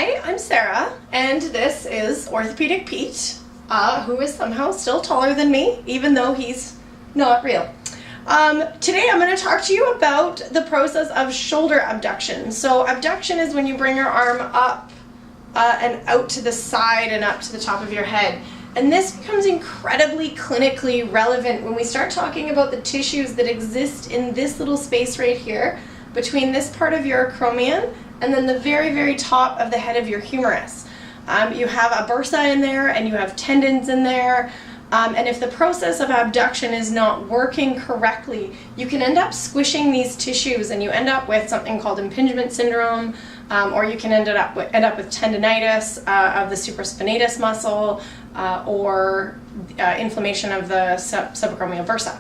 Hi, I'm Sarah, and this is Orthopedic Pete, who is somehow still taller than me, even though he's not real. Today I'm going to talk to you about the process of shoulder abduction. So abduction is when you bring your arm up and out to the side and up to the top of your head. And this becomes incredibly clinically relevant when we start talking about the tissues that exist in this little space right here between this part of your acromion and then the very, very top of the head of your humerus. You have a bursa in there and you have tendons in there. And if the process of abduction is not working correctly, you can end up squishing these tissues and you end up with something called impingement syndrome, or you can end up with tendinitis of the supraspinatus muscle, or inflammation of the subacromial bursa.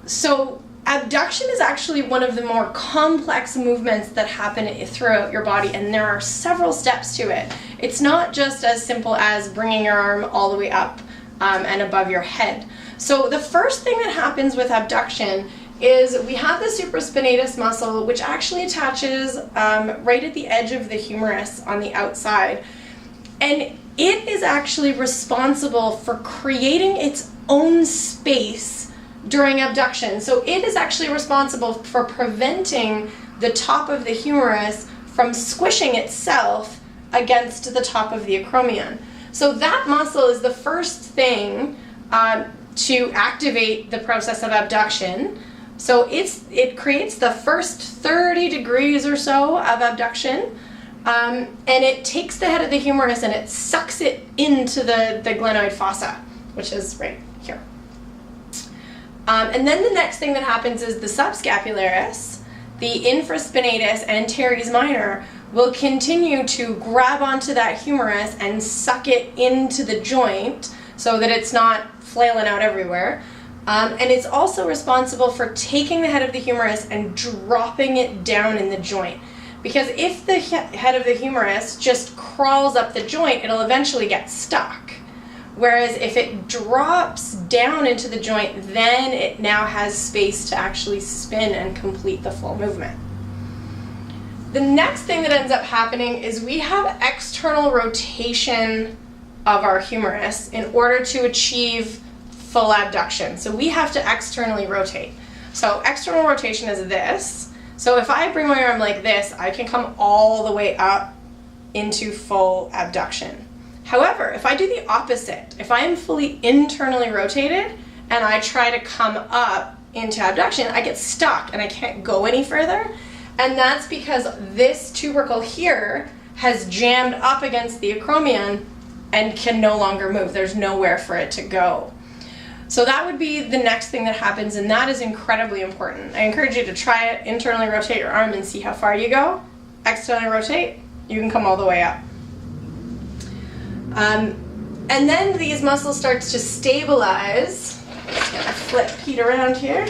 So abduction is actually one of the more complex movements that happen throughout your body, and there are several steps to it. It's not just as simple as bringing your arm all the way up and above your head. So the first thing that happens with abduction is we have the supraspinatus muscle, which actually attaches right at the edge of the humerus on the outside. And it is actually responsible for creating its own space during abduction. So it is actually responsible for preventing the top of the humerus from squishing itself against the top of the acromion. So that muscle is the first thing to activate the process of abduction. So it creates the first 30 degrees or so of abduction, and it takes the head of the humerus and it sucks it into the glenoid fossa, which is right here. And then the next thing that happens is the subscapularis, the infraspinatus, and teres minor will continue to grab onto that humerus and suck it into the joint so that it's not flailing out everywhere. And it's also responsible for taking the head of the humerus and dropping it down in the joint. Because if the head of the humerus just crawls up the joint, it'll eventually get stuck. Whereas if it drops down into the joint, then it now has space to actually spin and complete the full movement. The next thing that ends up happening is we have external rotation of our humerus in order to achieve full abduction. So we have to externally rotate. So external rotation is this. So if I bring my arm like this, I can come all the way up into full abduction. However, if I do the opposite, if I am fully internally rotated and I try to come up into abduction, I get stuck and I can't go any further. And that's because this tubercle here has jammed up against the acromion and can no longer move. There's nowhere for it to go. So that would be the next thing that happens, and that is incredibly important. I encourage you to try it, internally rotate your arm and see how far you go. Externally rotate, you can come all the way up. And then these muscles start to stabilize. I'm just gonna flip Pete around here.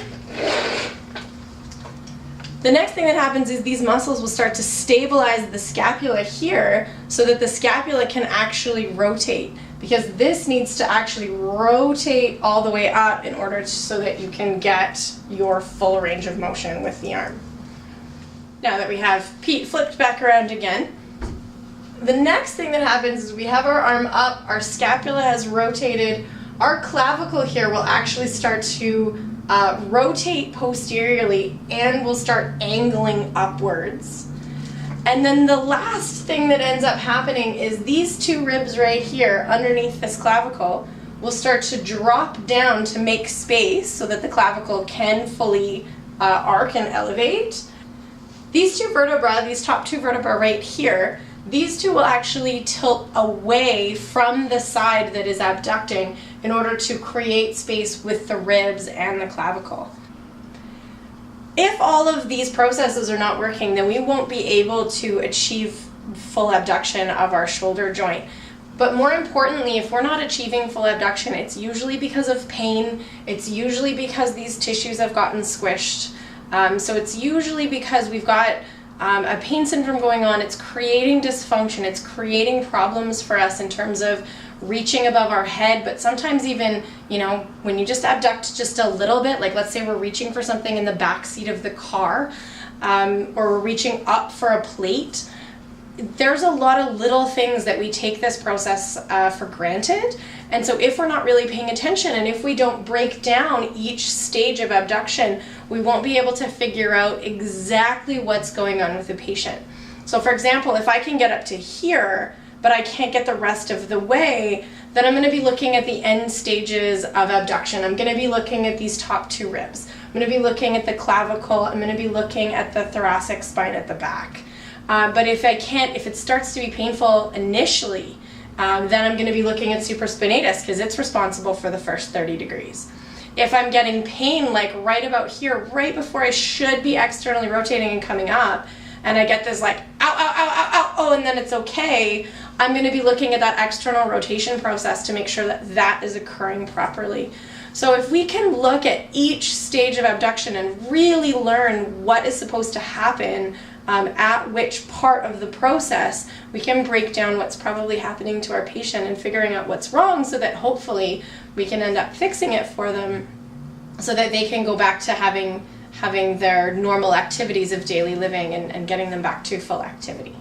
The next thing that happens is these muscles will start to stabilize the scapula here so that the scapula can actually rotate, because this needs to actually rotate all the way up in order so that you can get your full range of motion with the arm. Now that we have Pete flipped back around again, the next thing that happens is we have our arm up, our scapula has rotated, our clavicle here will actually start to rotate posteriorly and will start angling upwards. And then the last thing that ends up happening is these two ribs right here underneath this clavicle will start to drop down to make space so that the clavicle can fully arc and elevate. These two vertebrae, these top two vertebrae right here, these two will actually tilt away from the side that is abducting in order to create space with the ribs and the clavicle. If all of these processes are not working, then we won't be able to achieve full abduction of our shoulder joint. But more importantly, if we're not achieving full abduction, it's usually because of pain. It's usually because these tissues have gotten squished. So it's usually because we've got a pain syndrome going on. It's creating dysfunction. It's creating problems for us in terms of reaching above our head, but sometimes even, you know, when you just abduct just a little bit, like let's say we're reaching for something in the back seat of the car, or we're reaching up for a plate, there's a lot of little things that we take this process for granted. And so if we're not really paying attention, and if we don't break down each stage of abduction, we won't be able to figure out exactly what's going on with the patient. So for example, if I can get up to here, but I can't get the rest of the way, then I'm going to be looking at the end stages of abduction. I'm going to be looking at these top 2 ribs. I'm going to be looking at the clavicle. I'm going to be looking at the thoracic spine at the back. But if it starts to be painful initially, then I'm going to be looking at supraspinatus because it's responsible for the first 30 degrees. If I'm getting pain like right about here, right before I should be externally rotating and coming up, and I get this like, ow, ow, ow, ow, ow, oh, and then it's okay, I'm going to be looking at that external rotation process to make sure that that is occurring properly. So if we can look at each stage of abduction and really learn what is supposed to happen at which part of the process, we can break down what's probably happening to our patient and figuring out what's wrong so that hopefully we can end up fixing it for them so that they can go back to having their normal activities of daily living and getting them back to full activity.